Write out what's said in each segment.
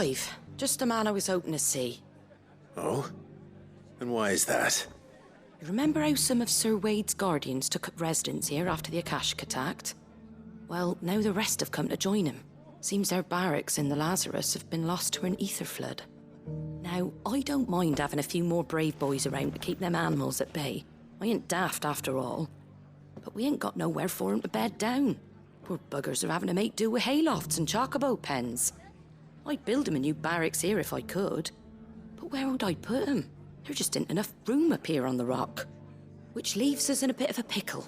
Clive. Just the man I was hoping to see. Oh? And why is that? You remember how some of Sir Wade's guardians took up residence here after the Akashic attacked? Well, now the rest have come to join him. Seems their barracks in the Lazarus have been lost to an ether flood. Now, I don't mind having a few more brave boys around to keep them animals at bay. I ain't daft after all. But we ain't got nowhere for 'em to bed down. Poor buggers are having to make do with haylofts and chocobo pens. I'd build 'em a new barracks here if I could. But where would I put 'em? There just ain't enough room up here on the rock. Which leaves us in a bit of a pickle.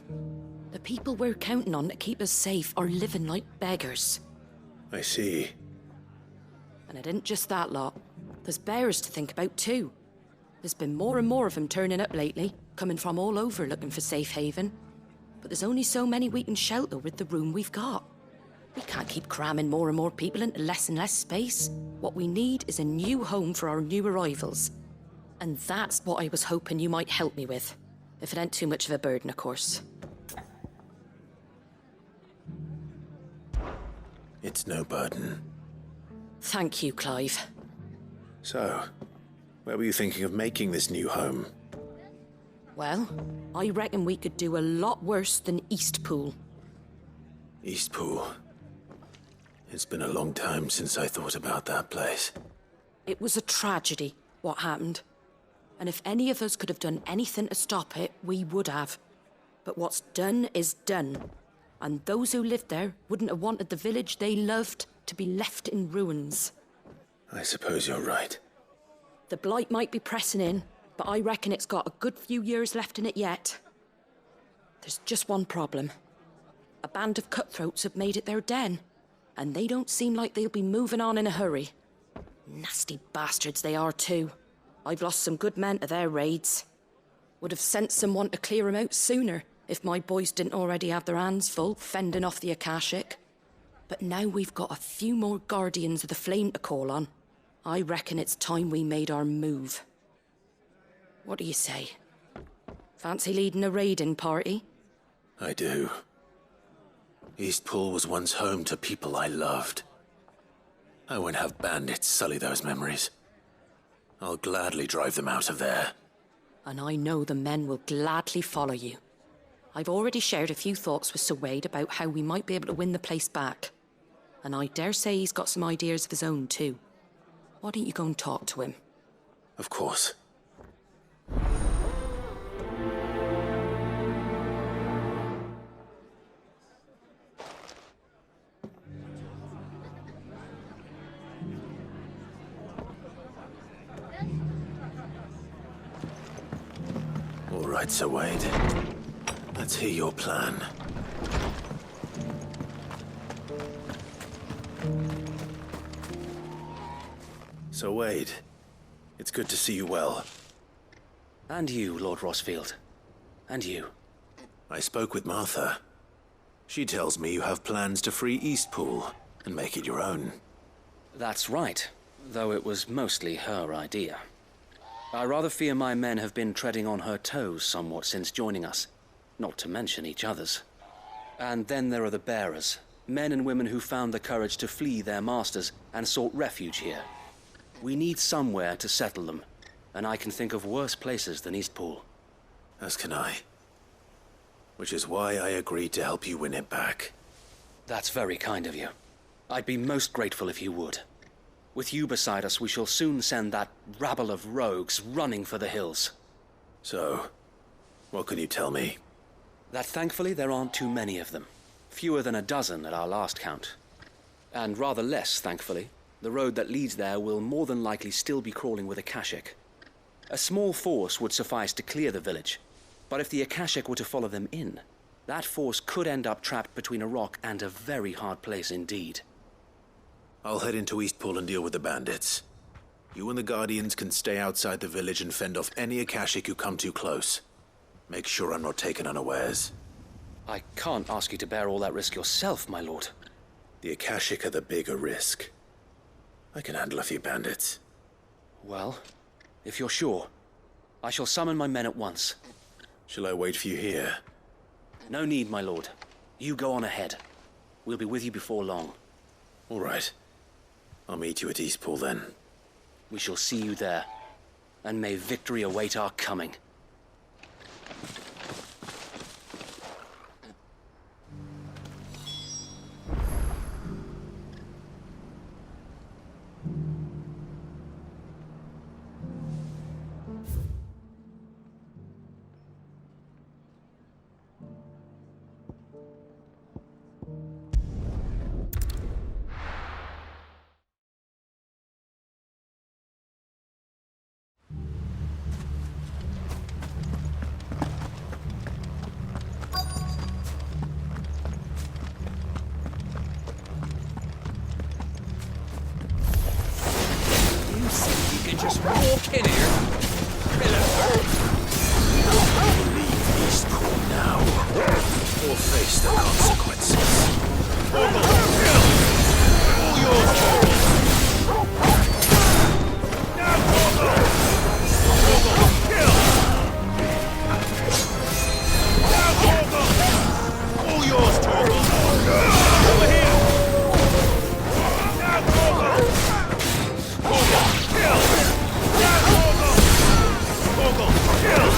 The people we're counting on to keep us safe are living like beggars. I see. And it ain't just that lot. There's bears to think about too. There's been more and more of them turning up lately, coming from all over looking for safe haven. But there's only so many we can shelter with the room we've got. We can't keep cramming more and more people into less and less space. What we need is a new home for our new arrivals. And that's what I was hoping you might help me with. If it ain't too much of a burden, of course. It's no burden. Thank you, Clive. So, where were you thinking of making this new home? Well, I reckon we could do a lot worse than Eastpool. Eastpool. It's been a long time since I thought about that place. It was a tragedy, what happened. And if any of us could have done anything to stop it, we would have. But what's done is done. And those who lived there wouldn't have wanted the village they loved to be left in ruins. I suppose you're right. The blight might be pressing in, but I reckon it's got a good few years left in it yet. There's just one problem. A band of cutthroats have made it their den, and they don't seem like they'll be moving on in a hurry. Nasty bastards they are too. I've lost some good men to their raids. Would have sent someone to clear 'em out sooner if my boys didn't already have their hands full fending off the Akashic. But now we've got a few more guardians of the flame to call on. I reckon it's time we made our move. What do you say? Fancy leading a raiding party? I do. Eastpool was once home to people I loved. I won't have bandits sully those memories. I'll gladly drive them out of there. And I know the men will gladly follow you. I've already shared a few thoughts with Sir Wade about how we might be able to win the place back. And I dare say he's got some ideas of his own too. Why don't you go and talk to him? Of course. All right, Sir Wade. Let's hear your plan. Sir Wade, it's good to see you well. And you, Lord Rossfield. And you. I spoke with Martha. She tells me you have plans to free Eastpool and make it your own. That's right, though it was mostly her idea. I rather fear my men have been treading on her toes somewhat since joining us, not to mention each other's. And then there are the bearers, men and women who found the courage to flee their masters and sought refuge here. We need somewhere to settle them, and I can think of worse places than Eastpool. As can I. Which is why I agreed to help you win it back. That's very kind of you. I'd be most grateful if you would. With you beside us, we shall soon send that rabble of rogues running for the hills. So, what can you tell me? That thankfully there aren't too many of them. Fewer than a dozen at our last count. And rather less, thankfully, the road that leads there will more than likely still be crawling with Akashic. A small force would suffice to clear the village, but if the Akashic were to follow them in, that force could end up trapped between a rock and a very hard place indeed. I'll head into Eastpool and deal with the bandits. You and the Guardians can stay outside the village and fend off any Akashic who come too close. Make sure I'm not taken unawares. I can't ask you to bear all that risk yourself, my lord. The Akashic are the bigger risk. I can handle a few bandits. Well, if you're sure, I shall summon my men at once. Shall I wait for you here? No need, my lord. You go on ahead. We'll be with you before long. All right. I'll meet you at Eastpool then. We shall see you there, and may victory await our coming. Just walk in here. Leave Eastpool now, or face the consequences. All yours, now, kill! Now, all yours, over here! Now, kill!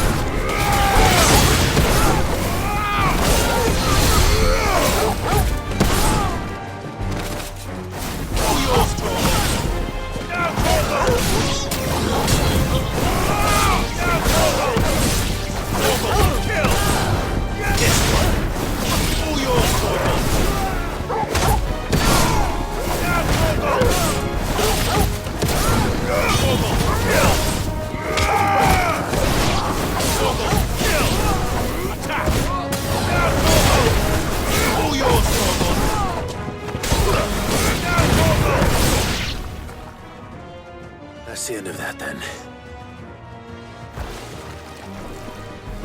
That's the end of that, then.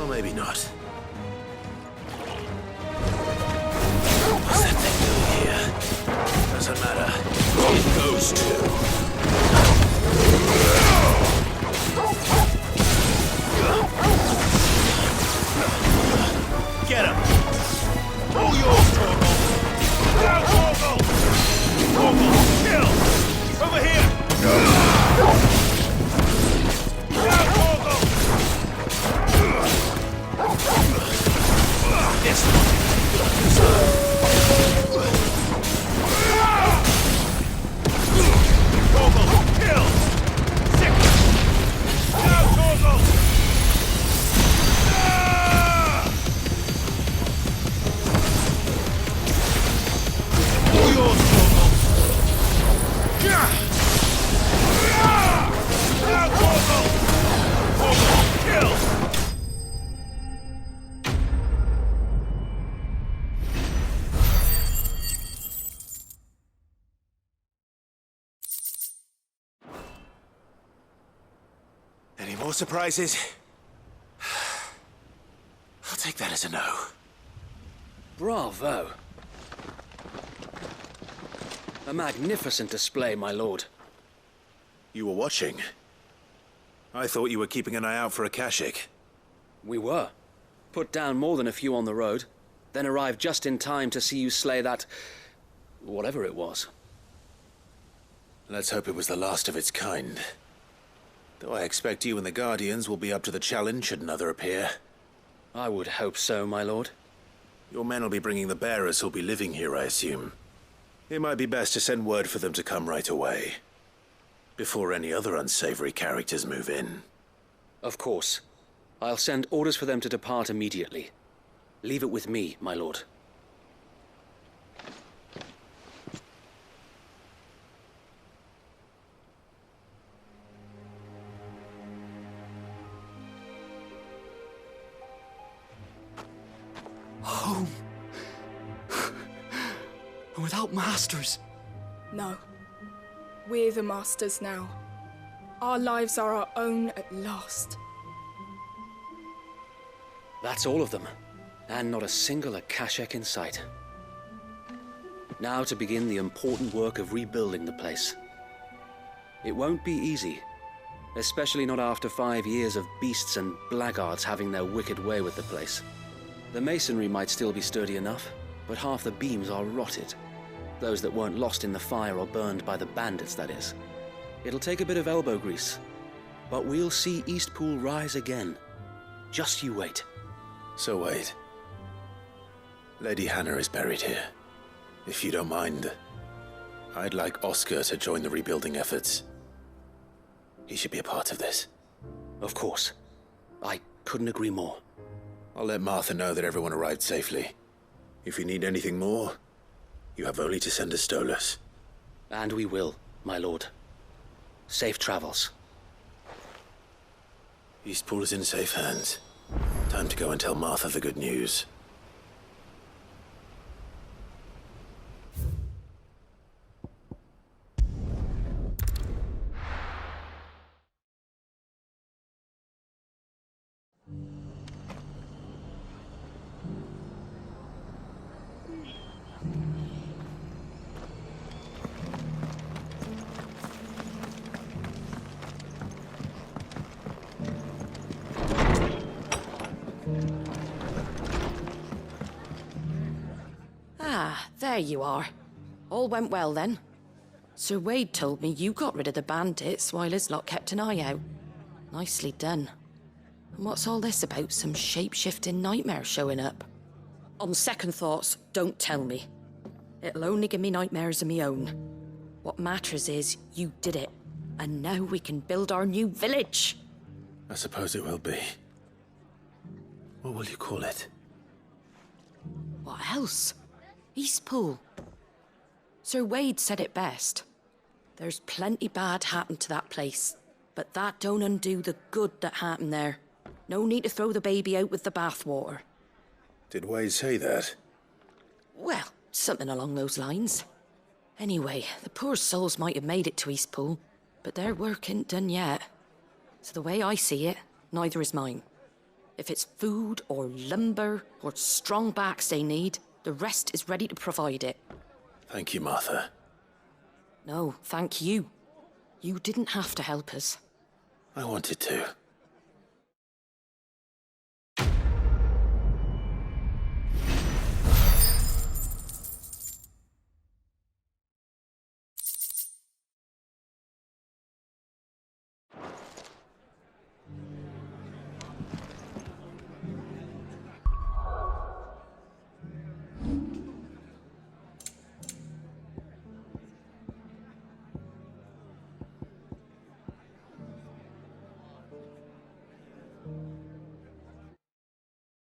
Or maybe not. What's that thing doing here? Doesn't matter. It goes too. Get him! All yours, Torgal! Now, Torgal! Torgal, kill! Over here! Now, Torgal! This one! Torgal, kill! Sick! Now, Torgal! All yours, Torgal! Now, Torgal! Torgal, kill! Any more surprises? I'll take that as a no. Bravo! A magnificent display, my lord. You were watching? I thought you were keeping an eye out for a Kashik. We were. Put down more than a few on the road, then arrived just in time to see you slay that... whatever it was. Let's hope it was the last of its kind. Though I expect you and the Guardians will be up to the challenge should another appear. I would hope so, my lord. Your men will be bringing the bearers who'll be living here, I assume. It might be best to send word for them to come right away, before any other unsavory characters move in. Of course. I'll send orders for them to depart immediately. Leave it with me, my lord. Home. Without masters. No. We're the masters now. Our lives are our own at last. That's all of them. And not a single Akashek in sight. Now to begin the important work of rebuilding the place. It won't be easy. Especially not after 5 years of beasts and blackguards having their wicked way with the place. The masonry might still be sturdy enough, but half the beams are rotted. Those that weren't lost in the fire or burned by the bandits, that is. It'll take a bit of elbow grease, but we'll see Eastpool rise again. Just you wait. So wait. Lady Hannah is buried here. If you don't mind, I'd like Oscar to join the rebuilding efforts. He should be a part of this. Of course. I couldn't agree more. I'll let Martha know that everyone arrived safely. If you need anything more, you have only to send a Stolas. And we will, my lord. Safe travels. Eastpool is in safe hands. Time to go and tell Martha the good news. There you are. All went well then. Sir Wade told me you got rid of the bandits while his lot kept an eye out. Nicely done. And what's all this about some shape-shifting nightmare showing up? On second thoughts, don't tell me. It'll only give me nightmares of me own. What matters is you did it. And now we can build our new village. I suppose it will be. What will you call it? What else? Eastpool. Sir Wade said it best. There's plenty bad happened to that place, but that don't undo the good that happened there. No need to throw the baby out with the bathwater. Did Wade say that? Well, something along those lines. Anyway, the poor souls might have made it to Eastpool, but their work ain't done yet. So the way I see it, neither is mine. If it's food or lumber or strong backs they need, the rest is ready to provide it. Thank you, Martha. No, thank you. You didn't have to help us. I wanted to.